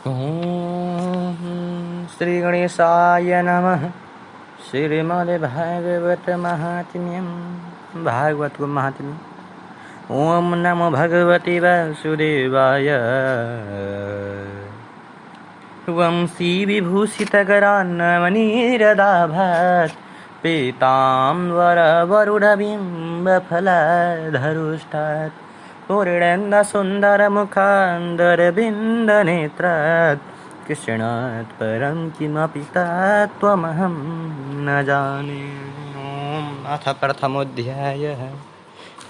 ओम श्री गणेशाय नमः। श्रीमद्भागवत महात्म्यम। भागवत को महात्म्य। ओम नमो भगवते वासुदेवाय। वंशी विभूषितकरान्नमनीरदाभात् पीताम्बरवरुणबिम्बफलाधरुष्टात् पूर्णेन्दुसुन्दरमुखान्दरबिन्दनेत्रात् कृष्णात् परं किमपि तत्त्वमहं न जाने। अथ प्रथमोऽध्यायः।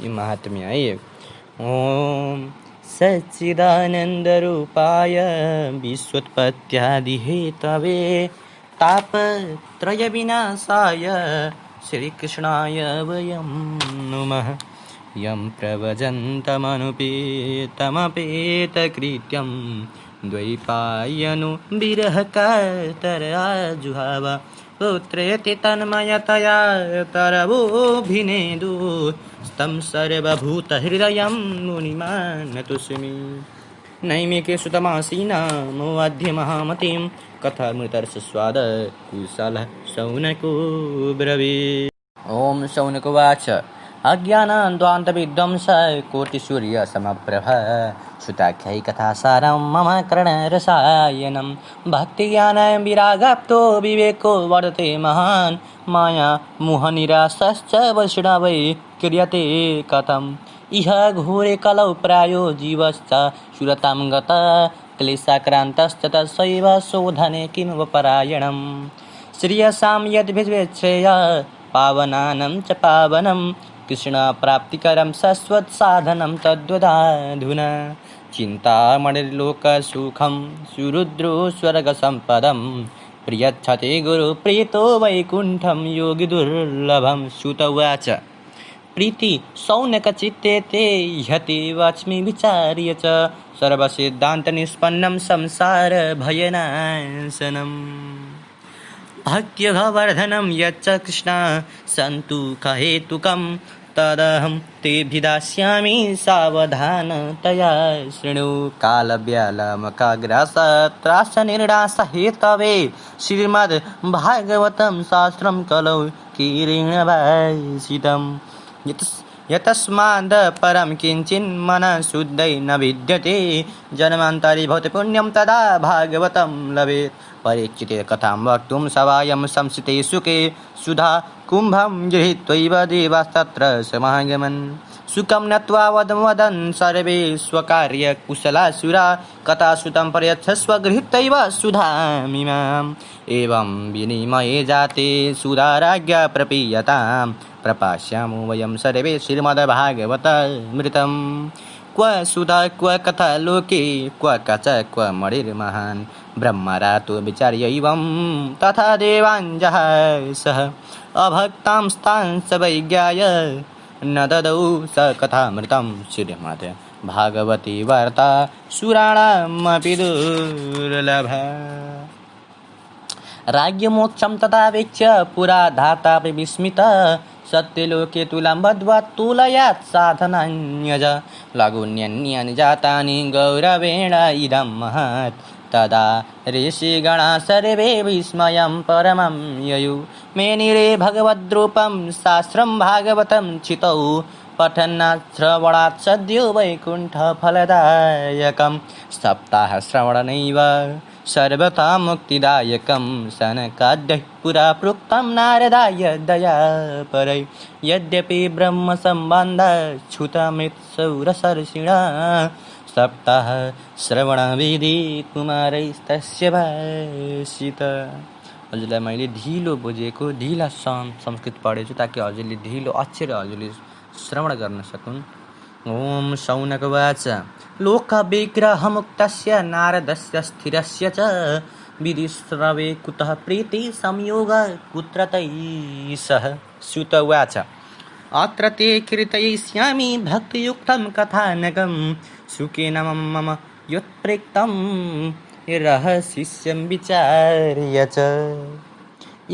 ये महात्म्य है ये। ओम सच्चिदानन्दरूपाय विश्वोत्पत्त्यादिहेतवे तापत्रयविनाशाय श्रीकृष्णाय वयं नुमः। यं प्रव्रजन्तमनुपेतमपेतकृत्यं द्वैपायनो विरहकातराजुहाव पुत्रेति तन्मयतया तरवोऽभिनेदु स्तं सर्वभूतहृदयं मुनिमानतोऽस्मि। नैमिके सुतमासीनामवाद्यमहामतिं कथामृतरसस्वाद कुशलः शौनको ब्रवीत्। ॐ शौनकुवाच अज्ञानान्ध्वान्तविध्वंस कोटिसूर्यसमप्रभ श्रुताख्यैकथासारं मम कर्णरसायनं भक्तिज्ञानं विरागाप्तो विवेको वर्तते महान् माया मोहनिरासश्च वैष्णवै क्रियते कथम् इह घोरे कलौ प्रायो जीवश्च सुरतां गतः क्लेशाक्रान्तश्च तस्यैव शोधने किमवपरायणम् श्रियसां यद्भिर्वेच्छेय पावनानं च पावनं कृष्णप्राप्तिकरं शाश्वतसाधनं तद्वदाधुना चिन्तामणिर्लोकसुखं सुरुद्रो स्वर्गसम्पदं प्रियच्छते गुरुप्रीतो वैकुण्ठं योगिदुर्लभं। श्रुत उवाच प्रीति शौनकचित्ते ते ह्यति वाच्मि विचार्य च सर्वसिद्धान्तनिष्पन्नं संसारभयनाशनम् भक्त्यवर्धनं यच्च कृष्ण सन्तुकहेतुकं तदहं तेऽभिदास्यामि सावधानतया शृणु। कालव्यालमकाग्रासत्रासनिर्णासहेतवे श्रीमद्भागवतं शास्त्रं कलौ कीर्णभाषितम् यतस्माद् परं किञ्चिन्मनः शुद्धै न विद्यते जन्मान्तरे भवति पुण्यं तदा भागवतं लभेत्। परीक्षिते कथां वक्तुं सवायं संस्थिते सुखे सुधा कुम्भं गृहीत्वैव देवास्तत्र समागमन् सुखं नत्वा वदन् सर्वे स्वकार्यकुशलासुरा कथाश्रुतं पर्यच्छस्व गृहीत्वैव सुधामिमाम्। एवं विनिमये जाते सुधाराज्ञा प्रपीयतां प्रपास्यामो वयं सर्वे श्रीमद्भागवतामृतं। क्व सुधा क्व कथा लोके क्व कच क्व मणिर्महान् ब्रह्मरातो विचार्यैवं तथा देवाञ्जः सः अभक्तां स्थांस वैज्ञाय न ददौ स कथामृतं श्रीमद् भागवती वार्ता सुराणामपि दुर्लभा। राज्यमोक्षं तथा वीक्ष्य पुरा धातापि विस्मितः सत्यलोके तुलां बद्ध्वा तुलयात् साधनान्यज लघुन्यन्यानि जातानि गौरवेण इदं महत् तदा ऋषिगणाः सर्वे विस्मयं परमं ययुः मेनिरे भगवद्रूपं शास्त्रं भागवतं चितौ पठनात् श्रवणात् सद्यो वैकुण्ठफलदायकं सप्ताहश्रवणनैव सर्वथा मुक्तिदायकं सनकाद्यैः पुरा प्रोक्तं नारदाय दयापरै यद्यपि ब्रह्मसम्बन्धच्छ्रुतमृत्सुरसर्षिणा सप्ताह श्रवणविधि कुमारैस्तस्य भाषित। हजुरलाई मैले ढिलो बुझेको ढिला संस्कृत पढेछु ताकि हजुरले ढिलो अक्षर हजुरले श्रवण गर्न सकुन्। ओम शौनक उवाच लोकविग्रहमुक्तस्य नारदस्य स्थिरस्य च विधिश्रवे कुतः प्रीति संयोग कुत्र तैः। श्रुत उवाच अत्र ते कीर्तयिष्यामि भक्तियुक्तं कथानकं सुखेन मम यत्प्रेक्तं रहस्यं विचार्य च।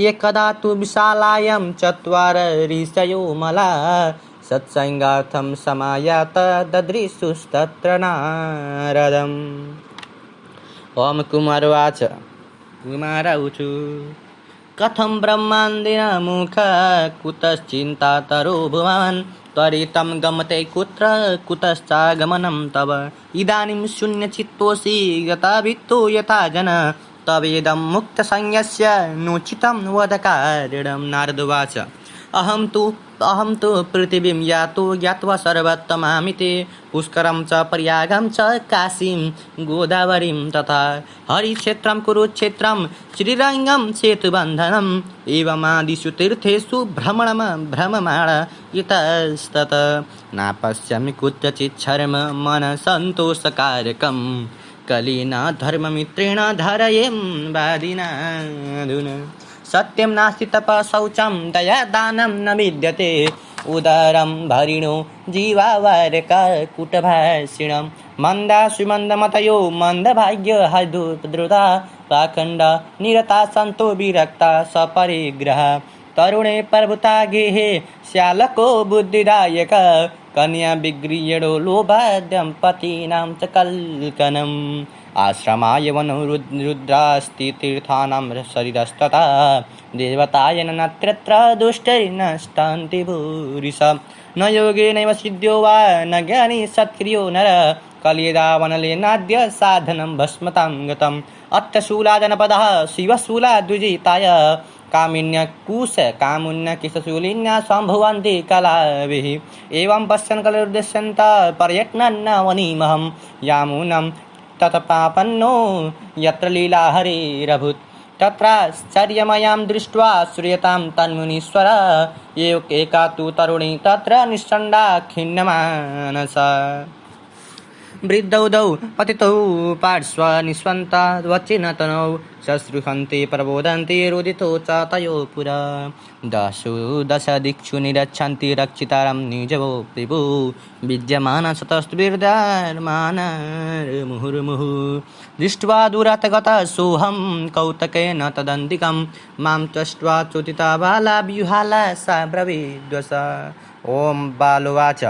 एकदा तु विशालायां चत्वार ऋषयो मला सत्संगार्थं समायाता ददृशुस्तत्र नारदम् ओम कुमारवाच कुमारौचु कथं ब्रह्माण्डेन मुख कुतश्चिन्तातरो भुवान् त्वरितं गमते कुत्र कुतश्चागमनं तव इदानीं शून्यचित्तोऽसि गताभित्तो यथा जन तवेदं मुक्तसंज्ञस्य नोचितं वद कारणं नारदवाच अहं तु पृथिवीं यातो ज्ञात्वा सर्वोत्तमामिति पुष्करं च प्रयागं च काशीं गोदावरीं तथा हरिक्षेत्रं कुरुक्षेत्रं श्रीरङ्गं सेतुबन्धनम् एवमादिषु तीर्थेषु भ्रममाण इतस्तत नापश्यामि कुत्रचित् शर्म मनसन्तोषकारकं कलिना धर्ममित्रेण धारयें वादिनाधुना सत्यं नास्ति तपः शौचं दया दानं न विद्यते उदरं भरिणो जीवावारकुटभाषिणं मन्दासुमन्दमतयो मन्दभाग्यहृद्रुता पाखण्ड निरता सन्तो विरक्ता सपरिग्रह तरुणे प्रभुता गेहे श्यालको बुद्धिदायक कन्या विगृह्यो लोभाद्यम्पतीनां च कल्कनम् आश्रमाय वनो रुद्रास्ति तीर्थानां शरीरस्तथा देवतायन नत्रत्र दुष्टैर्नष्टान्ति भूरिशा न योगेनैव सिद्ध्यो वा न ज्ञानी सत्क्रियो नर कलियदावनलेनाद्य साधनं भस्मतां गतम् अत्यशूला जनपदः शिवशूला द्विजिताय कामुन्यकिशशूलिन्या सम्भुवन्ति कलाभिः एवं पश्यन् कलिर्दृश्यन्त पर्यटनं वनीमहं यामुनं तत्पापन्नो यत्र लीला हरिरभूत् तत्राश्चर्यमयां दृष्ट्वा श्रूयतां तन्मुनीश्वर एका तु तरुणी तत्र निश्चण्डा खिन्नमानसा वृद्धौ पतितौ पार्श्वनिस्वन्ता वचिनतनौ शश्रुहन्ति प्रबोधन्ति रुदितो च तयो पुरा दश दिक्षु निरच्छन्ति रक्षितारं निजवो प्रभु विद्यमानसतस्त्विर्धर्मानर्मुहुर्मुहुः दृष्ट्वा दूरात् गतः सोऽहं कौतकेन तदन्तिकं मां दृष्ट्वा चोदिता बाला व्यूहाला सा ब्रवीद्वसा ॐ बालोवाच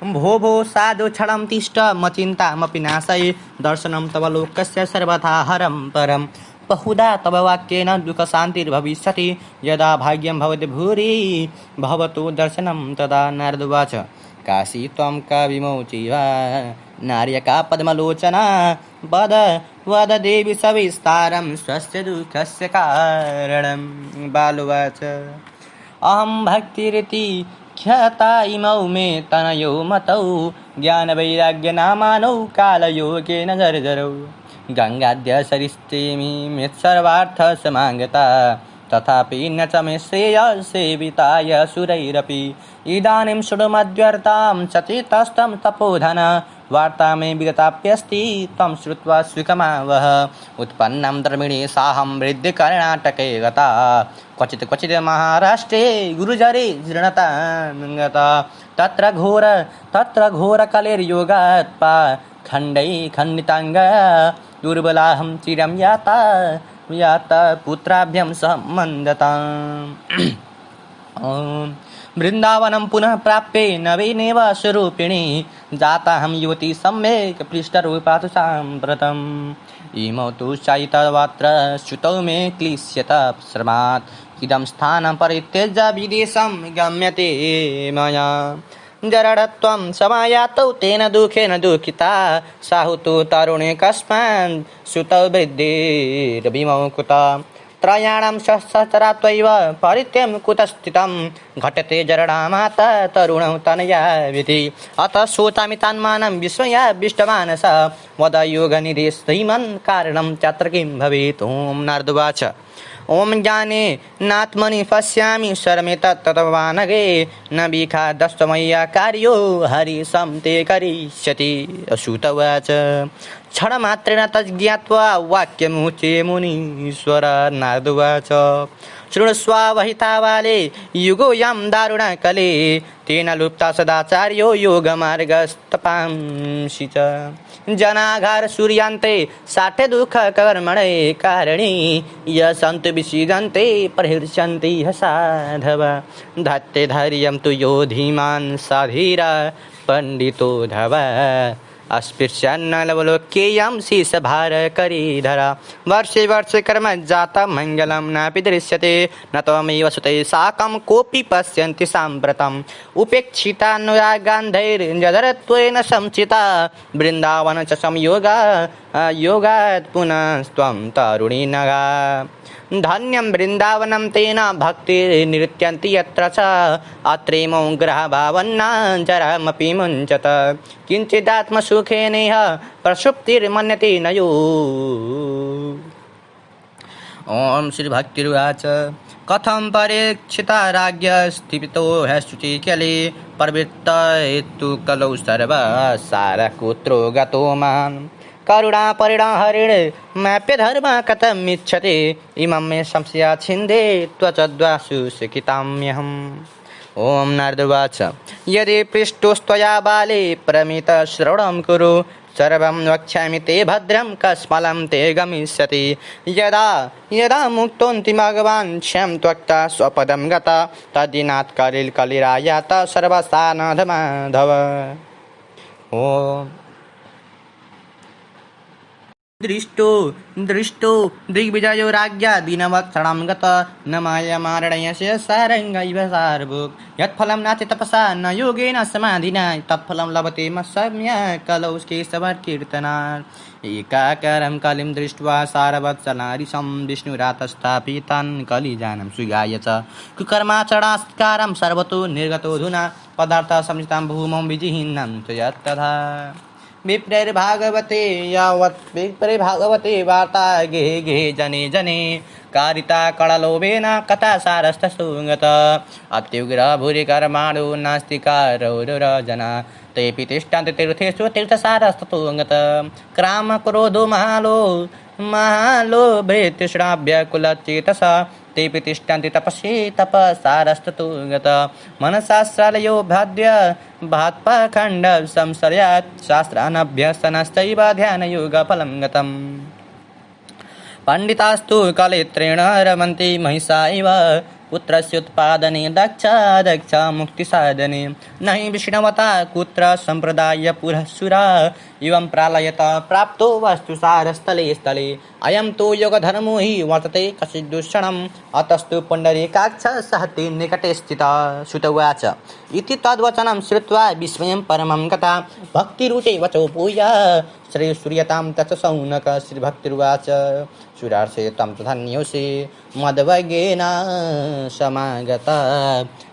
भो साधु क्षणं तिष्ठ मचिन्तामपि नाशये दर्शनं तव लोकस्य सर्वथा हरं परं बहुधा तव वाक्येन दुःखशान्तिर्भविष्यति यदा भाग्यं भवति भूरि भवतो दर्शनं तदा नारदवाच काशी त्वं कविमोचिव नार्यका पद्मलोचना वद देवी सविस्तारं स्वस्य दुःखस्य कारणं बालुवाच अहं भक्तिरिति ख्याता इमौ मे तनयो मतौ ज्ञानवैराग्यनामानौ कालयोगेन जर्जरौ गङ्गाद्य सरिस्तेमि मेत्सर्वार्थसमागता तथापि न च मे श्रेयसेविताय सुरैरपि इदानीं शृणुमद्व्यर्थां सचेतस्तं तपोधन वार्ता मे विगताप्यस्ति तं श्रुत्वा स्वीकमावह उत्पन्नं धर्मिणी साहं वृद्धिकर्णाटके गता क्वचित् महाराष्ट्रे गुरुजरे जीर्णता गता तत्र घोरकलेर्योगात् खण्डै खण्डिताङ्ग दुर्बलाहं चिरं याता पुत्राभ्यं सम्मन्दताम् वृन्दावनं पुनः प्राप्ये नवीनेव स्वरूपिणी जाताहं युवती सम्यक् पृष्ठरूपा तु साम्प्रतम् इमौ तु शायितवत्र श्रुतौ मे क्लिश्यत श्रमात् इदं स्थानं परित्यज्य विदेशं गम्यते मया जरडत्वं समायातौ तेन दुःखेन दुःखिता साहुतु तरुणे कस्मान् श्रुतौ वृद्धिर्विमौ कुता त्रयाणां सहस्रात्वैव परित्यं कुतस्थितं घटते जरडा माता तरुणौ तनयाविति अतः शोचामि तान्मानं विस्मयाविष्टमानस वद योगनिधे श्रीमन् कारणं चात्र किं भवेत् ॐ नारदवाच ॐ ज्ञाने नात्मनि पश्यामि शर्मे तत्तवानगे न विखादस्तमय्या कार्यो हरिशं ते करिष्यति अश्रुतवाच क्षणमात्रेण तज्ज्ञात्वा वाक्यमुचे मुनीश्वर नारदवाच शृणुष्व वहितावाले युगोऽयं दारुणकले तेन लुप्ता सदाचार्यो योगमार्गस्तपांसि च जनाघार सूर्यान्ते साठे दुःखकर्मणे कारणे यसन्तु विषीदन्ते प्रहृष्यन्ति साधव धत्ते धैर्यं तु यो धीमान् साधीरा पण्डितो धव अस्पृश्यान्नलवलोक्येयं शीर्षभारकरीधरा वर्षे वर्षे कर्म जातं मङ्गलं नापि दृश्यते न त्वमेव सुते साकं कोऽपि पश्यन्ति साम्प्रतम् उपेक्षितानुरागान्धैर्जधरत्वेन संचिता वृन्दावन च संयोगा योगात् पुनस्त्वं तरुणी नगा धन्यं वृन्दावनं तेन भक्तिर्नृत्यन्ति यत्र च अत्रेमो ग्रहभावन्नाञ्चरमपि मुञ्चत किञ्चिदात्मसुखेनेह प्रसुप्तिर्मन्यते नयो। ॐ श्रीभक्तिरुवाच कथं परीक्षिता राज्ञः स्थितो ह्यशुचिकले प्रवृत्तस्तु कलौ सर्वसारकुत्रो गतो मान् करुणापरिणाहरिण मैप्य धर्म कथमिच्छते इमं मे संशया छिन्दे त्वचद्वासु शिखिताम्यहम्। ॐ नारदुवाच यदि पृष्टोस्त्वया बाले प्रमितश्रवणं कुरु सर्वं वक्ष्यामि ते भद्रं कस्मलं ते गमिष्यति यदा यदा मुक्तोऽन्ति भगवान् क्षं त्वक्ता स्वपदं गता तद्दिनात् कलिरायात सर्वसानधमाधव। ॐ दृष्टो दृष्टो दिग्विजयो राज्ञा दीनवत्सलं गत न मायमारणयस्य सारङ्गैव सारभूक् यत्फलं नास्ति तपसा न योगेन समाधिना तत्फलं लभते सम्यक् कलौ केशवकीर्तनात् एकाकारं कलिं दृष्ट्वा सारवत्सलारिशं विष्णुरातस्थापितान् कलिजानं सुगाय च कुकर्माचरणास्कारं सर्वतो निर्गतोऽधुना पदार्थसंहितां भूमौ विजिहीनं च यत्तथा विप्रैर्भागवते यावत् विप्रैर्भागवते वार्ता गेहे गेहे जने जने कारिता कळलोभेन कथा सारस्तसुगत अत्युग्र भूरि कर्माणो नास्तिकारौरजना तेऽपि तिष्ठन्ति तीर्थेषु तीर्थसारस्ततोगत क्राम क्रोधो महालोभेतृष्णाभ्यकुलचेतसा तेऽपि तिष्ठन्ति तपसि तपसारस्ततो गत मनसाश्रालयो भाद्य भात्पाखण्ड संशयात् शास्त्रानभ्यसनश्चैव ध्यानयोगफलं गतम् पण्डितास्तु कलेत्रेण रमन्ति महिषा इव पुत्रस्योत्पादने दक्षा मुक्तिसाधने न हि विष्णवता कुत्र सम्प्रदाय पुरःसुरा इवं प्रालयत प्राप्तो वस्तु सारस्थले स्थले अयं तु योगधर्मो हि वर्तते कचिद्दूषणम् अतस्तु पुण्डरीकाक्ष सहते निकटे स्थितः श्रुत उवाच इति तद्वचनं श्रुत्वा विस्मयं परमं गता भक्तिरुचे वचो भूया श्रेयसूर्यतां तच शौनक श्रीभक्तिरुवाच सुरार्षे तं धन्योऽसि मद्वगेन समागता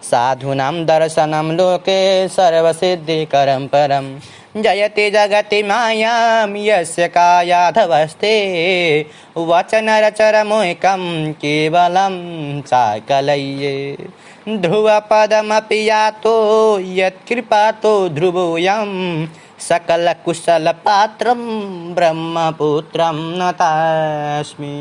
साधूनां दर्शनं लोके सर्वसिद्धिकरं परं जयति जगति मायां यस्य कायाधवस्ते वचनरचरमोकं केवलं चाकलय्ये ध्रुवपदमपि यातो यत्कृपातो ध्रुवोऽयं सकलकुशलपात्रं ब्रह्मपुत्रं नतास्मि।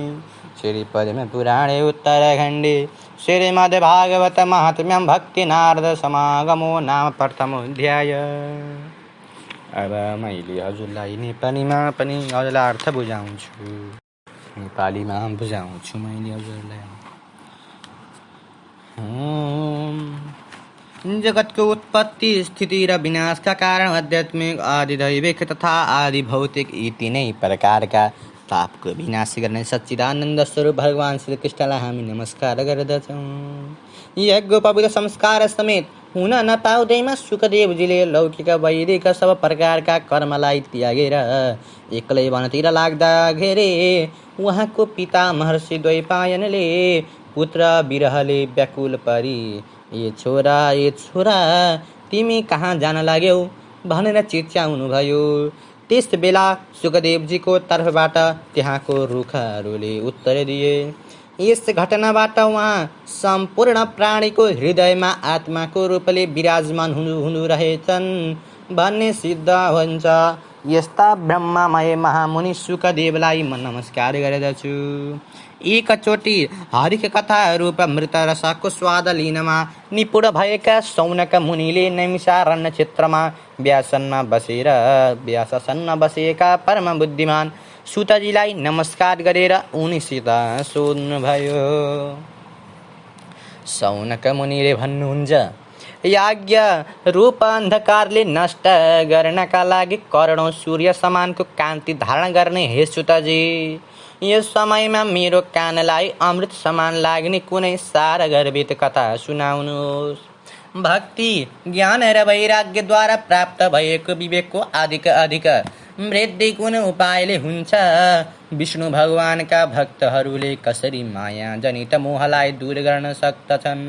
श्रीपद्मपुराणे उत्तरखण्डे श्रीमद्भागवत महात्म्यं भक्तिनारदसमागमो नाम प्रथमोऽध्याय। अब मैले हजुरलाई नेपालीमा पनि हजुरलाई अर्थ बुझाउँछु नेपालीमा बुझाउँछु मैले हजुरलाई। जगतको उत्पत्ति स्थिति र विनाशका कारण आध्यात्मिक आदि दैविक तथा आदि भौतिक यी तीनै प्रकारका पापको विनाश गर्ने सच्चिदानन्द स्वरूप भगवान श्री कृष्णलाई हामी नमस्कार गर्दछौँ। यज्ञ पवित्र संस्कार समेत हुन नपाउँदैमा सुखदेवजीले लौकिक वैदिक सब प्रकारका कर्मलाई त्यागेर एक्लै वनतिर लाग्दा घेरे उहाँको पिता महर्षि द्वैपायनले पुत्र विरहले व्याकुल परी ए छोरा तिमी कहाँ जान लाग्यौ भनेर चिच्याउनु भयो। त्यस बेला सुखदेवजीको तर्फबाट त्यहाँको रुखहरूले उत्तर दिए। यस घटनाबाट उहाँ सम्पूर्ण प्राणीको हृदयमा आत्माको रूपले विराजमान हुनु रहेछन् भन्ने सिद्ध हुन्छ। यस्ता ब्रह्ममय महामुनि सुखदेवलाई म नमस्कार गर्दछु। एकचोटि हरिक कथा रूप मृत रसको स्वाद लिनमा निपुण भएका शौनक मुनिले नैमिषारण्य क्षेत्रमा व्यासासनमा बसेका परम बुद्धिमान सुतजीलाई नमस्कार गरेर उनीसित सोध्नुभयो। शौनक मुनिले भन्नुहुन्छ याज्ञ रूप अन्धकारले नष्ट गर्नका लागि करोडौँ सूर्य समानको कान्ति धारण गर्ने हे सुतजी, यस समयमा मेरो कानलाई अमृत समान लाग्ने कुनै सार गर्भित कथा सुनाउनुहोस्। भक्ति ज्ञान र वैराग्यद्वारा प्राप्त भएको विवेकको अधिक वृद्धि कुन उपायले हुन्छ? विष्णु भगवानका भक्तहरूले कसरी माया जनित मोहलाई दूर गर्न सक्दछन्?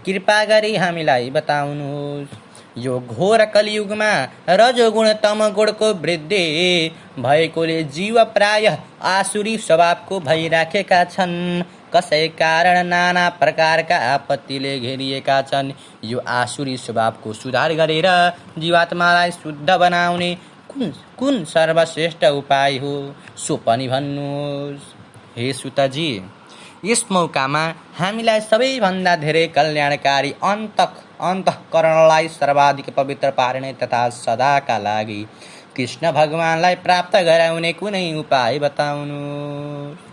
कृपा गरी हामीलाई बताउनुहोस्। यो घोर कलियुगमा रजोगुण तमगुणको वृद्धि भएकोले जीव प्रायः आसुरी स्वभावको भइराखेका छन्। कसै कारण नाना प्रकारका आपत्तिले घेरिएका छन्। यो आसुरी स्वभावको सुधार गरेर जीवात्मालाई शुद्ध बनाउने कुन सर्वश्रेष्ठ उपाय हो, सो पनि भन्नुहोस्। हे सुतजी, यस मौकामा हामीलाई सबैभन्दा धेरै कल्याणकारी अन्तःकरणलाई सर्वाधिक पवित्र पार्ने तथा सदाका लागि कृष्ण भगवानलाई प्राप्त गराउने कुनै उपाय बताउनुहोस्।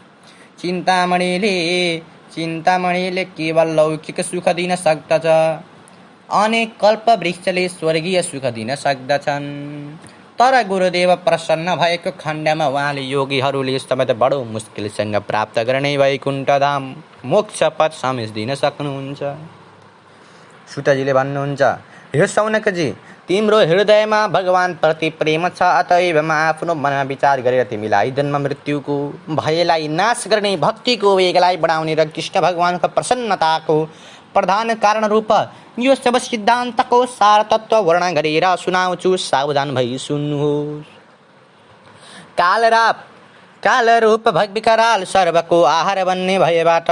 चिन्तामणिले केवल लौकिक सुख दिन सक्दछ, अनेक कल्प वृक्षले स्वर्गीय सुख दिन सक्दछन्। तर गुरुदेव प्रसन्न भएको खण्डमा उहाँले योगीहरूले समेत बडो मुस्किलसँग प्राप्त गर्ने वैकुण्ठ धाम मोक्ष पद समेत दिन सक्नुहुन्छ। सुतजीले भन्नुहुन्छ, हे शौनकजी, तिम्रो हृदयमा भगवान प्रति प्रेम छ, अतएव म आफ्नो मनमा विचार गरेर तिमीलाई जन्म मृत्युको भयलाई नाश गर्ने, भक्तिको वेगलाई बढाउने र कृष्ण भगवानको प्रसन्नताको प्रधान कारण रूप यो सब सिद्धान्तको सार तत्व वर्णन गरेर सुनाउँछु, सावधान भई सुन्नुहोस्। कालरूप भविकराल सर्वको आहार बन्ने भएबाट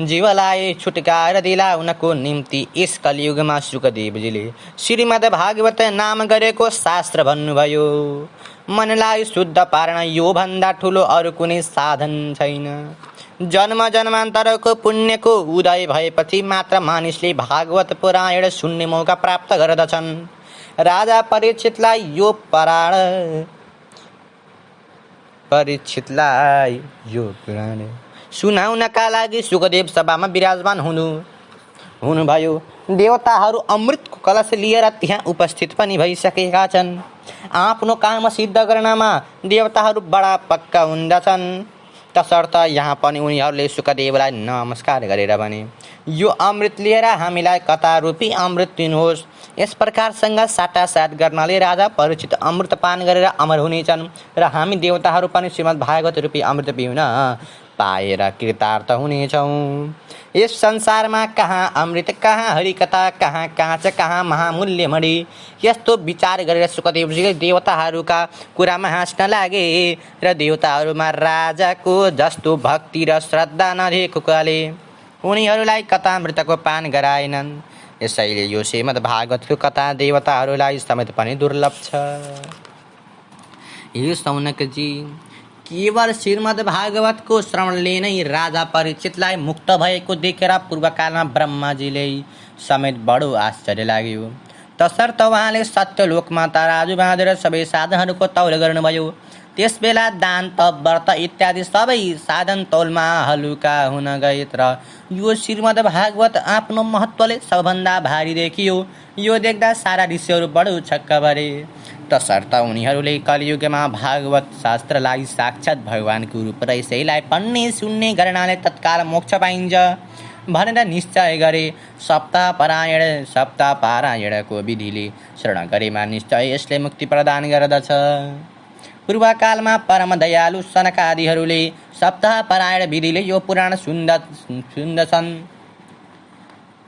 जीवलाई छुटकारा दिलाउनको निम्ति यस कलियुगमा सुखदेवजीले श्रीमद् भागवत नाम गरेको शास्त्र भन्नुभयो। मनलाई शुद्ध पार्न यो भन्दा ठुलो अरू कुनै साधन छैन। जन्म जन्मान्तरको पुण्यको उदय भएपछि मात्र मानिसले भागवत पुराण सुन्ने मौका प्राप्त गर्दछन्। राजा परीक्षितलाई यो पुराण सुनाउनका लागि सुखदेव सभामा विराजमान हुनुभयो। देवताहरू अमृतको कलश लिएर त्यहाँ उपस्थित पनि भइसकेका छन्। आफ्नो काम सिद्ध गर्नमा देवताहरू बडा पक्का हुँदछन्। तसर्थ यहाँ पनि उनीहरूले सुखदेवलाई नमस्कार गरेर भने, यो अमृत लिएर हामीलाई कथा रूपी अमृत दिनुहोस्। यस प्रकारसँग साटासाट गर्नाले राजा परीक्षित अमृत पान गरेर अमर हुनेछन् र हामी देवताहरू पनि श्रीमद् भागवत रूपी अमृत पिउन पाएर कृतार्थ हुनेछौँ। यस संसारमा कहाँ अमृत, कहाँ हरिकथा, कहाँ काँच, कहाँ महामूल्य मणि, यस्तो विचार गरेर सुखदेवजीले देवताहरूका कुरामा हाँस्न लागे र देवताहरूमा राजाको जस्तो भक्ति र श्रद्धा नदेखेकोले उनीहरूलाई कथामृतको पान गराएनन्। यसैले यो श्रीमद् भागवतको कथा देवताहरूलाई समेत पनि दुर्लभ छ। यो शौनकजी, केवल श्रीमद् भागवतको श्रवणले नै राजा परीक्षितलाई मुक्त भएको देखेर पूर्वकालमा ब्रह्माजीले समेत बडो आश्चर्य लाग्यो। तसर्थ उहाँले सत्यलोकमा तराजु बाँधेर सबै साधनहरूको तौल गर्नुभयो। त्यसबेला दान तप व्रत इत्यादि सबै साधन तौलमा हलुका हुन गए र यो श्रीमद् भागवत आफ्नो महत्त्वले सबभन्दा भारी देखियो। यो देख्दा सारा ऋषिहरू बडो छक्क परे। तसर्थ उनीहरूले कलियुगमा भागवत शास्त्रलाई साक्षात् भगवानको रूप र यसैलाई पढ्ने सुन्ने गर्नाले तत्काल मोक्ष पाइन्छ भनेर निश्चय गरे। सप्ताह पारायणको विधिले शरण गरेमा निश्चय यसले मुक्ति प्रदान गर्दछ। पूर्वकालमा परम दयालु सनकादिहरूले सप्ताह पारायण विधिले यो पुराण सुन्दछन्।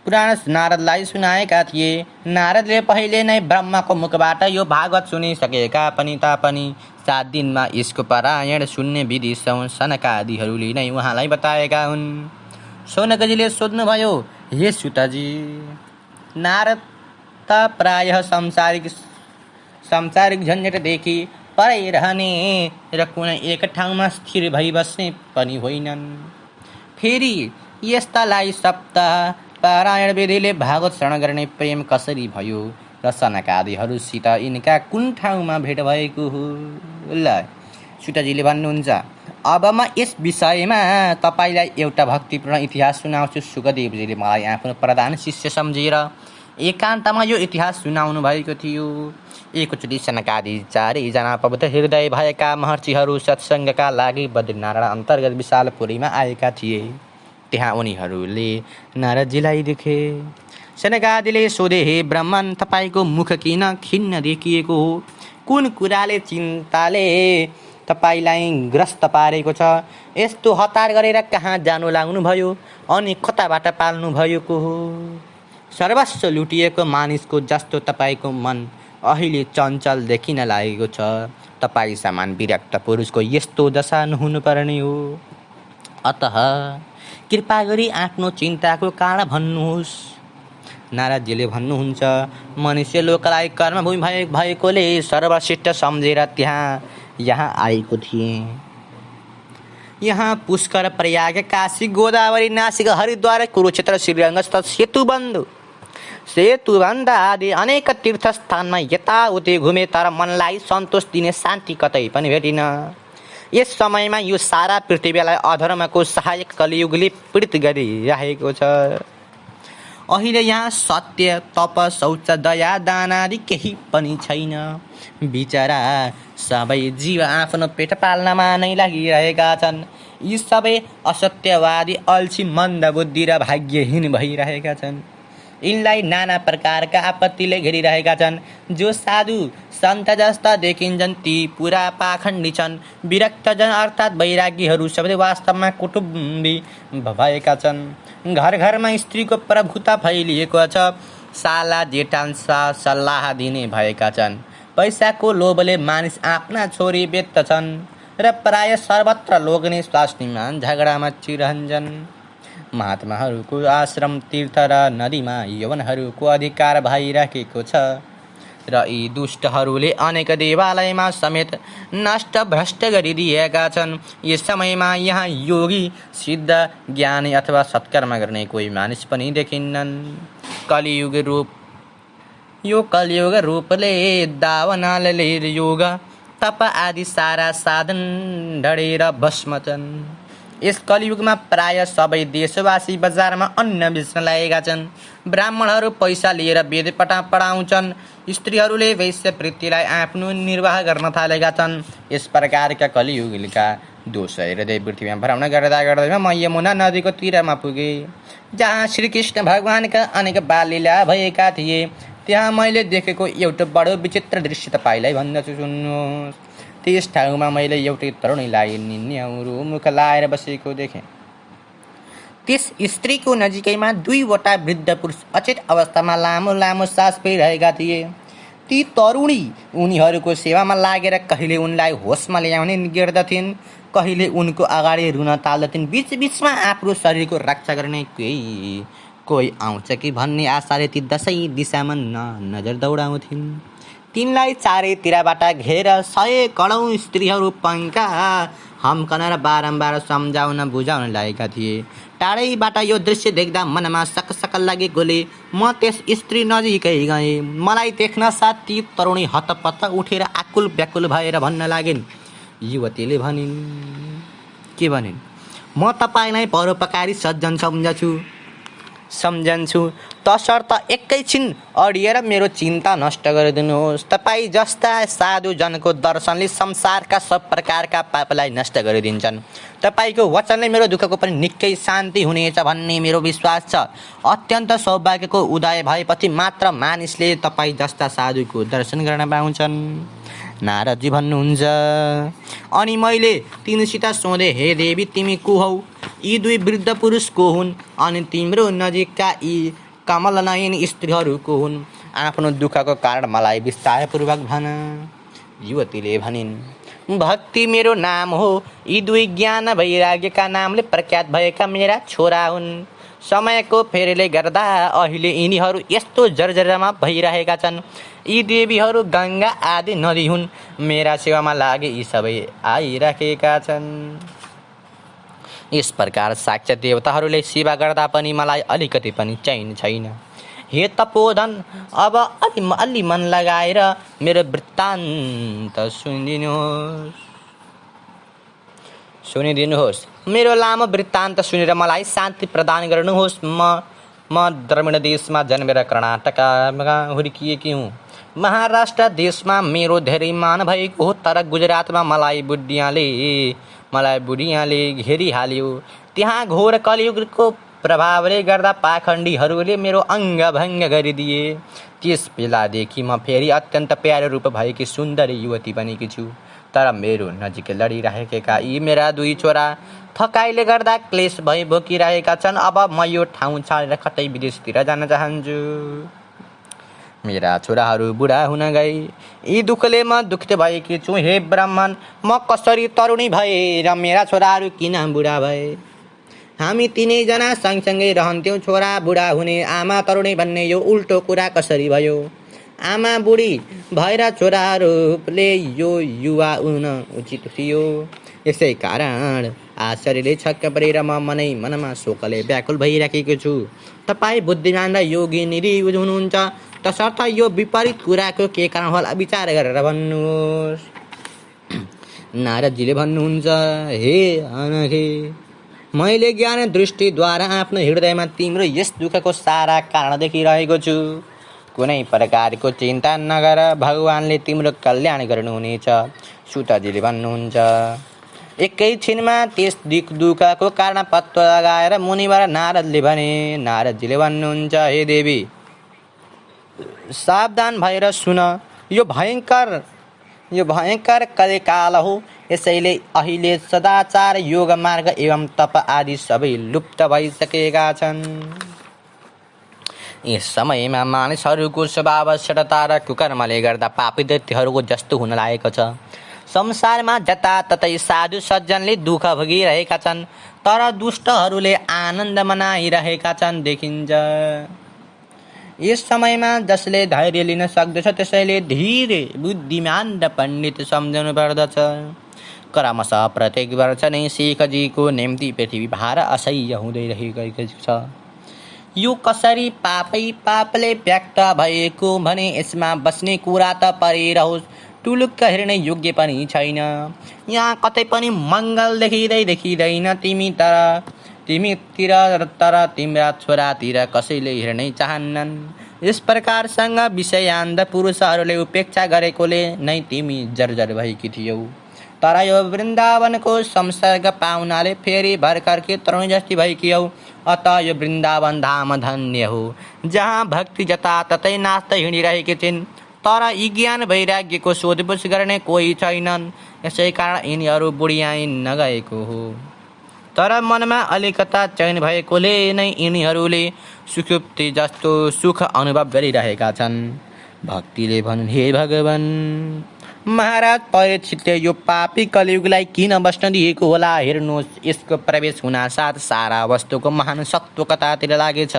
पुराण नारदलाई सुनाएका थिए। नारदले पहिले नै ब्रह्माको मुखबाट यो भागवत सुनिसकेका पनि तापनि 7 दिनमा यसको पारायण सुन्ने विधि सनकादिहरूले नै उहाँलाई बताएका हुन्। शौनकजीले सोध्नुभयो, हे सुतजी, नारद त प्रायः सांसारिक झन्झटदेखि परै रहने र कुनै एक ठाउँमा स्थिर भई बस्ने पनि होइनन्। फेरि यस्तालाई सप्ताह पारायण विधिले भागवत शरण गर्ने प्रेम कसरी भयो र सनकादिहरूसित यिनका कुन ठाउँमा भेट भएको हो? ल, सुतजीले भन्नुहुन्छ, अब म यस विषयमा तपाईँलाई एउटा भक्तिपूर्ण इतिहास सुनाउँछु। सुखदेवजीले मलाई आफ्नो प्रधान शिष्य सम्झेर एकान्तमा यो इतिहास सुनाउनु भएको थियो। एकचोटि सनकादि चारैजना पवित्र हृदय भएका महर्षिहरू सत्सङ्गका लागि बद्रीनारायण अन्तर्गत विशालपुरीमा आएका थिए। त्यहाँ उनीहरूले नारदजीलाई देखे। सनकादिले सोधे, हे ब्राह्मण, तपाईँको मुख किन खिन्न देखिएको हो? कुन कुराले चिन्ताले तपाईँलाई ग्रस्त पारेको छ? यस्तो हतार गरेर कहाँ जानु लाग्नुभयो अनि कताबाट पाल्नु भएको हो? सर्वस्व लुटिएको मानिसको जस्तो तपाईँको मन अहिले चञ्चल देखिन लागेको छ। तपाईँ समान विरक्त पुरुषको यस्तो दशा नहुनुपर्ने हो। अतः कृपा गरी आफ्नो चिन्ताको कारण भन्नुहोस्। नारदजीले भन्नुहुन्छ, मनुष्य लोकलाई कर्मभूमि भएकोले सर्वश्रेष्ठ सम्झेर यहाँ आएको थिएँ। यहाँ पुष्कर, प्रयाग, काशी, गोदावरी, नासिक, हरिद्वार, कुरुक्षेत्र, श्रीरङ्ग, सेतुबन्ध आदि अनेक तीर्थस्थानमा यताउति घुमे, तर मनलाई सन्तोष दिने शान्ति कतै पनि भेटिन। यस समयमा यो सारा पृथ्वीलाई अधर्मको सहायक कलियुगले पीडित गरिरहेको छ। अहिले यहाँ सत्य, तप, शौच, दया, दान आदि केही पनि छैन। बिचरा सबै जीव आफ्नो पेट पाल्नमा नै लागिरहेका छन्। यी सबै असत्यवादी, अल्छी, मन्दबुद्धि र भाग्यहीन भइरहेका छन्। यिनलाई नाना प्रकारका आपत्तिले घेरिरहेका छन्। जो साधु सन्त जस्ता देखिन्छन् ती पुरा पाखण्डी छन्। विरक्तजन अर्थात् वैराग्यहरू सबै वास्तवमा कुटुम्बी भएका छन्। घर घरमा स्त्रीको प्रभुता फैलिएको छ। साला जेठान्सा सल्लाह दिने भएका छन्। पैसाको लोभले मानिस आफ्ना छोरी बेच्दछन् र प्राय सर्वत्र लोग नै स्वास्नीमा झगडा मचिरहन्छन्। महात्माहरूको आश्रम, तीर्थ र नदीमा यवनहरूको अधिकार भइरहेको छ र यी दुष्टहरूले अनेक देवालयमा समेत नष्ट भ्रष्ट गरिदिएका छन्। यस समयमा यहाँ योगी, सिद्ध, ज्ञानी अथवा सत्कर्म गर्ने कोही मानिस पनि देखिन्नन्। यो कलियुग रूपले दावनालले योग, तप आदि सारा साधन ढडेर भस्म छन्। यस कलियुगमा प्राय सबै देशवासी बजारमा अन्न बेच्न लागेका छन्। ब्राह्मणहरू पैसा लिएर वेद पढाउँछन्। स्त्रीहरूले वैश्यवृत्तिलाई आफ्नो निर्वाह गर्न थालेका छन्। यस प्रकारका कलियुगका दोष हृदय पृथ्वीमा भ्रमण गर्दा म यमुना नदीको तीरमा पुगेँ, जहाँ श्रीकृष्ण भगवानका अनेक बाललीला भएका थिए। त्यहाँ मैले देखेको एउटा बडो विचित्र दृश्य तपाईँलाई भन्दछु, सुन्नुहोस्। त्यस ठाउँमा मैले एउटै तरुणीलाई निन्याउरो मुख लाएर बसेको देखेँ। त्यस स्त्रीको नजिकैमा दुईवटा वृद्ध पुरुष अचेत अवस्थामा लामो लामो सास फेरिरहेका थिए। ती तरुणी उनीहरूको सेवामा लागेर कहिले उनलाई होसमा ल्याउने गिर्दथिन्, कहिले उनको अगाडि रुन थाल्दथिन्। बीचबीचमा आफ्नो शरीरको रक्षा गर्ने कोही आउँछ कि भन्ने आशाले ती दसै दिशामा नजर दौडाउँथिन्। तिनलाई चारैतिरबाट घेरेर 100 करोड स्त्रीहरू पङ्का हम्कन र बारम्बार सम्झाउन बुझाउन लागेका थिए। टाढैबाट यो दृश्य देख्दा मनमा सकसक लागेकोले म त्यस स्त्री नजिकै गएँ। मलाई देख्न साथ ती तरुणी हतपत्त उठेर आकुल व्याकुल भएर भन्न लागिन्। युवतीले भनिन्, के भनिन्? म तपाईँलाई परोपकारी सज्जन सम्झन्छु, तसर्थ एकैछिन अडिएर मेरो चिन्ता नष्ट गरिदिनुहोस्। तपाईँ जस्ता साधुजनको दर्शनले संसारका सब प्रकारका पापलाई नष्ट गरिदिन्छन्। तपाईँको वचनले मेरो दुःखको पनि निकै शान्ति हुनेछ भन्ने मेरो विश्वास छ। अत्यन्त सौभाग्यको उदय भएपछि मात्र मानिसले तपाईँ जस्ता साधुको दर्शन गर्न पाउँछन्। नारदजी भन्नुहुन्छ। अनि मैले तिनीसित सोधेँ, हे देवी, तिमी को हौ? यी दुई वृद्ध पुरुष को हुन्? अनि तिम्रो नजिकका यी कमलनयन स्त्रीहरू को हुन्? आफ्नो दुःखको कारण मलाई विस्तारपूर्वक भन। युवतीले भनिन्, भक्ति मेरो नाम हो। यी दुई ज्ञान वैराग्यका नामले प्रख्यात भएका मेरा छोरा हुन्। समयको फेरले गर्दा अहिले यिनीहरू यस्तो जर्जरमा भइरहेका छन्। यी देवीहरू गङ्गा आदि नदी हुन्। मेरा सेवामा लागि यी सबै आइराखेका छन्। यस प्रकार साक्षात् देवताहरूले सेवा गर्दा पनि मलाई अलिकति पनि चैन छैन। हे तपोधन, अब अलि मन लगाएर मेरो वृत्तान्त सुनिदिनुहोस्। मेरो लामो वृत्तान्त सुनेर मलाई शान्ति प्रदान गर्नुहोस्। म म द्रविड देशमा जन्मेर कर्नाटकमा हुर्किएकी हुँ। महाराष्ट्र देशमा मेरो धेरै मान भएको हो, तर गुजरातमा मलाई बुढियाले घेरिहाल्यो। त्यहाँ घोर कलियुगको प्रभावले गर्दा पाखण्डीहरूले मेरो अङ्गभङ्ग गरिदिए। त्यस बेलादेखि म फेरि अत्यन्त प्यारो रूप भएकी सुन्दरी युवती बनेकी छु। तर मेरो नजिक लडिरहेका यी मेरा 2 छोरा थकाइले गर्दा क्लेश भई बोकिरहेका छन्। अब म यो ठाउँ छाडेर कतै विदेशतिर जान चाहन्छु। मेरा छोराहरू बुढा हुन गए। यी दुःखले म दुखित भएकी छु। हे ब्राह्मण, म कसरी तरुणी भए र मेरा छोराहरू किन बुढा भए? हामी तीनैजना सँगसँगै रहन्थ्यौँ। छोरा बुढा हुने, आमा तरुणी भन्ने यो उल्टो कुरा कसरी भयो? आमा बुढी भएर छोराहरूले यो युवा हुन उचित थियो। यसै कारण आश्चर्यले छक्क परेर म मनमा शोकले व्याकुल भइराखेको छु। तपाईँ बुद्धिमान र योगी निरी हुनुहुन्छ, तसर्थ यो विपरीत कुराको के कारण होला विचार गरेर भन्नुहोस्। नारदजीले भन्नुहुन्छ, हे अनघे, मैले ज्ञान दृष्टिद्वारा आफ्नो हृदयमा तिम्रो यस दुःखको सारा कारण देखिरहेको छु। कुनै प्रकारको चिन्ता नगर, भगवानले तिम्रो कल्याण गर्नुहुनेछ। सुतजीले भन्नुहुन्छ। एकैछिनमा त्यस दुःखको कारण पत्तो लगाएर मुनिवर नारदले भने। नारदजीले भन्नुहुन्छ, हे देवी, सावधान भएर सुन। यो भयङ्कर कलिकाल हो। यसैले अहिले सदाचार, योग मार्ग एवं तप आदि सबै लुप्त भइसकेका छन्। यस समयमा मानिसहरूको स्वभाव सटता र कुकर्मले गर्दा पापी दैत्यहरूको जस्तो हुन लागेको छ। संसारमा जताततै साधु सज्जनले दुःख भोगिरहेका छन्, तर दुष्टहरूले आनन्द मनाइरहेका छन् देखिन्छ। यस समयमा जसले धैर्य लिन सक्दछ त्यसैले धीर, बुद्धिमान र पण्डित सम्झनु पर्दछ। क्रमशः प्रत्येक वर्ष नै शेखजीको निम्ति पृथ्वी भार असह्य हुँदै रहेको छ। यो कसरी पापले व्यक्त भएको भने यसमा बस्ने कुरा त परिरहोस्, टुलुक्क हेर्ने योग्य पनि छैन। यहाँ कतै पनि मङ्गल देखिँदैन तिमीतिर, तर तिम्रा छोरातिर कसैले हेर्नै चाहन्नन्। यस प्रकारसँग विषयान्ध पुरुषहरूले उपेक्षा गरेकोले नै तिमी जर्जर भएकी थियौ। तर यो वृन्दावनको संसर्ग पाउनाले फेरि भर्खरकी तरुणी जस्ती भएकी हौ। अत यो वृन्दावन धाम धन्य हो, जहाँ भक्ति जताततै नाच्दै हिँडिरहेकी छिन्, तर यी ज्ञान वैराग्यको सोधपुछ गर्ने कोही छैनन्। यसै कारण यिनीहरू बुढियाइ नगएको हो। तर मनमा अलिकता चयन भएकोले नै यिनीहरूले सुखुप्ति जस्तो सुख अनुभव गरिरहेका छन्। भक्तिले भनुन्, हे भगवान, महाराज परीक्षितले यो पापी कलियुगलाई किन बस्न दिएको होला? हेर्नुहोस्, यसको प्रवेश हुनासाथ सारा वस्तुको महान सत्व कतातिर लागेछ।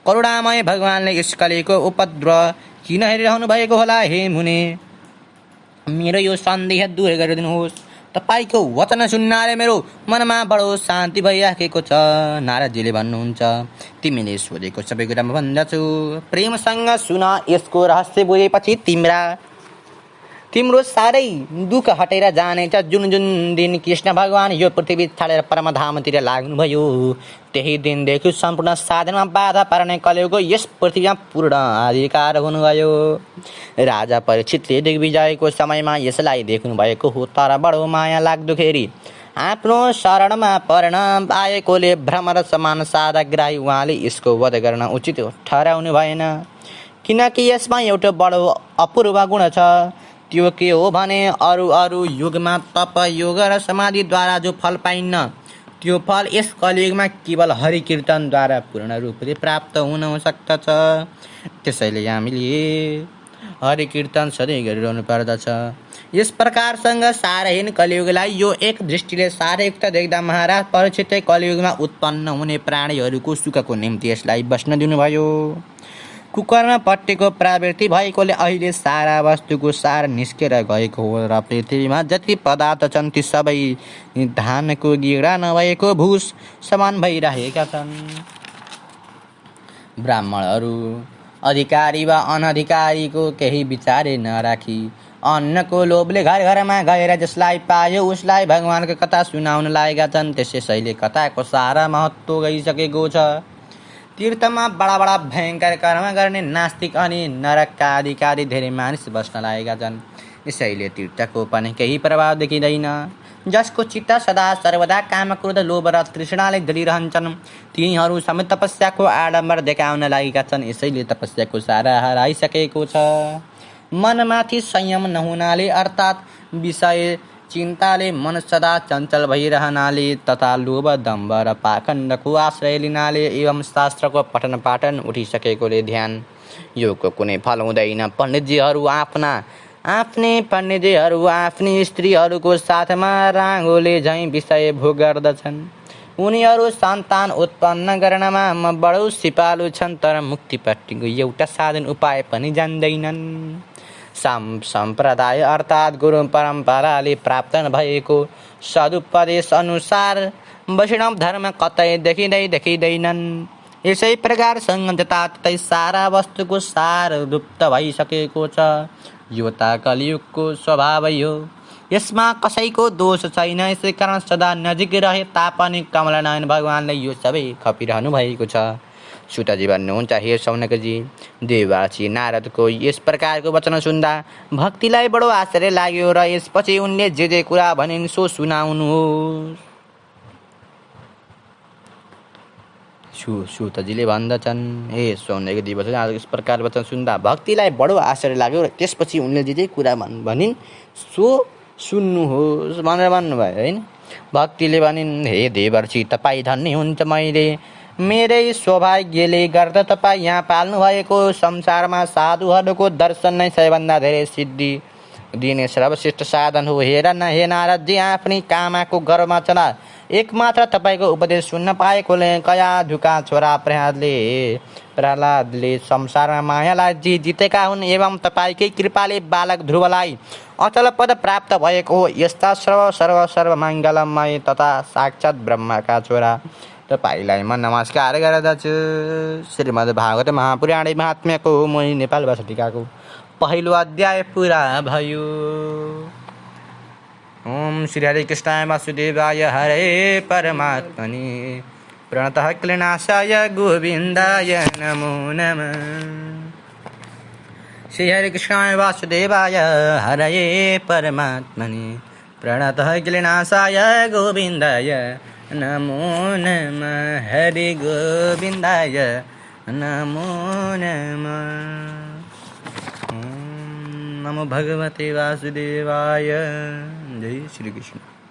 करुणामय भगवानले यस कलिको उपद्रव किन हेरिरहनु भएको होला? हे मुने, मेरो यो सन्देह दूर गरिदिनुहोस्। तपाईँको वचन सुन्नाले मेरो मनमा बडो शान्ति भइराखेको छ। नारदजीले भन्नुहुन्छ, तिमीले सोधेको सबै कुरा म भन्दछु, प्रेमसँग सुन। यसको रहस्य बुझेपछि तिम्रो साह्रै दुःख हटेर जानेछ। जुन दिन कृष्ण भगवान यो पृथ्वी छाडेर परमधामतिर लाग्नुभयो, त्यही दिनदेखि सम्पूर्ण साधनमा बाधा पार्ने कलियुगको यस पृथ्वीमा पूर्ण अधिकार हुनुभयो। राजा परीक्षितले दिग्विजयको समयमा यसलाई देख्नुभएको हो, तर बडो माया लाग्दोखेरि आफ्नो शरणमा पर्न आएकोले भ्रमर समान साधाग्राही उहाँले यसको वध गर्न उचित ठहराउनु भएन। किनकि यसमा एउटा बडो अपूर्व गुण छ। त्यो के हो भने अरू युगमा तप, योग र समाधिद्वारा जो फल पाइन्न, त्यो फल यस कलियुगमा केवल हरि कीर्तनद्वारा पूर्ण रूपले प्राप्त हुन सक्दछ। त्यसैले हामीले हरि कीर्तन सधैँ गरिरहनु पर्दछ। यस प्रकारसँग सारहीन कलियुगलाई यो एक दृष्टिले सारयुक्त देख्दा महाराज परीक्षितले कलियुगमा उत्पन्न हुने प्राणीहरूको सुखको निम्ति यसलाई बस्न दिनुभयो। कुकर्मपट्टिको प्रवृत्ति भएकोले अहिले सारा वस्तुको सार निस्केर गएको हो र पृथ्वीमा जति पदार्थ छन् ती सबै धानको गिडा नभएको भुस समान भइरहेका छन्। ब्राह्मणहरू अधिकारी वा अनधिकारीको केही विचारै नराखी अन्नको लोभले घर घरमा गएर जसलाई पायो उसलाई भगवानको कथा सुनाउन लागेका छन्। त्यसैले कथाको सारा महत्त्व गइसकेको छ। तीर्थमा बडा बडा भयङ्कर कर्म गर्ने नास्तिक अनि नरकका अधिकारी धेरै मानिस बस्न लागेका छन्। यसैले तीर्थको पनि केही प्रभाव देखिँदैन। जसको चित्त सदा सर्वदा काम क्रोध लोभ र तृष्णाले जलिरहन्छन् तिनीहरू समेत तपस्याको आडम्बर देखाउन लागेका छन्। यसैले तपस्याको सारा हराइसकेको छ। मनमाथि संयम नहुनाले अर्थात् विषय चिन्ताले मन सदा चञ्चल भइरहनाले तथा लोभ दम्भ र पाखण्डको आश्रय लिनाले एवं शास्त्रको पठन पाठन उठिसकेकोले ध्यान योगको कुनै फल हुँदैन। पण्डितजीहरू आफ्नी स्त्रीहरूको साथमा राङ्गोले झैँ विषय भोग गर्दछन्। उनीहरू सन्तान उत्पन्न गर्नमा बडो सिपालु छन् तर मुक्तिपट्टिको एउटा साधन उपाय पनि जान्दैनन्। सम्प्रदाय अर्थात् गुरु परम्पराले प्राप्त भएको सदुपदेश अनुसार वैष्णव धर्म कतै देखिँदैनन्। यसै प्रकार सँग जताततै सारा वस्तुको सार लुप्त भइसकेको छ। यो त कलियुगको स्वभावै हो। यसमा कसैको दोष छैन। यसै कारण सदा नजिक रहे तापनि कमलनयन भगवानले यो सबै खपिरहनु भएको छ। सुतजी भन्नुहुन्छ, हे सौनकजी, देवर्षि नारदको यस प्रकारको वचन सुन्दा भक्तिलाई बडो आश्चर्य लाग्यो र यसपछि उनले जे कुरा भनिन् सो सुनाउनुहोस्। सुतजीले भन्दछन्, हे सौनकजी, यस प्रकार वचन सुन्दा भक्तिलाई बडो आश्चर्य लाग्यो र त्यसपछि उनले जे कुरा भनिन् सो सुन्नुहोस् भनेर भन्नुभयो होइन। भक्तिले भनिन्, हे देवर्षि, तपाईँ धन्य हुन्छ। मेरै सौभाग्यले गर्दा तपाईँ यहाँ पाल्नु भएको संसारमा साधुहरूको दर्शन नै सबैभन्दा धेरै सिद्धि दिने सर्वश्रेष्ठ साधन हो। हे नारदजी, आफ्नै कामाको गर्वमा चला एकमात्र तपाईँको उपदेश सुन्न पाएकोले कया धुका छोरा प्रहलादले संसारमा मायालाई जितेका हुन् एवं तपाईँकै कृपाले बालक ध्रुवलाई अचल पद प्राप्त भएको हो। यस्ता सर्व मङ्गलमय तथा साक्षात् ब्रह्माका छोरा तपाईँलाई म नमस्कार गर्दछु। श्रीमद् भागवत महापुराणे महात्म्यको म नेपाल भाषा टिकाको पहिलो अध्याय पुरा भयो। ओम श्री हरे कृष्णाय वासुदेवाय हरे परमात्मने प्रणतः क्लीनाशाय गोविन्दाय नमो नमः। श्री हरे कृष्णाय वासुदेवाय हरे परमात्मने प्रणतः क्लीनाशाय गोविन्दाय नमो नमः। हरि गोविन्दाय नमो नमः। नमो भगवते वासुदेवाय। जय श्री कृष्ण।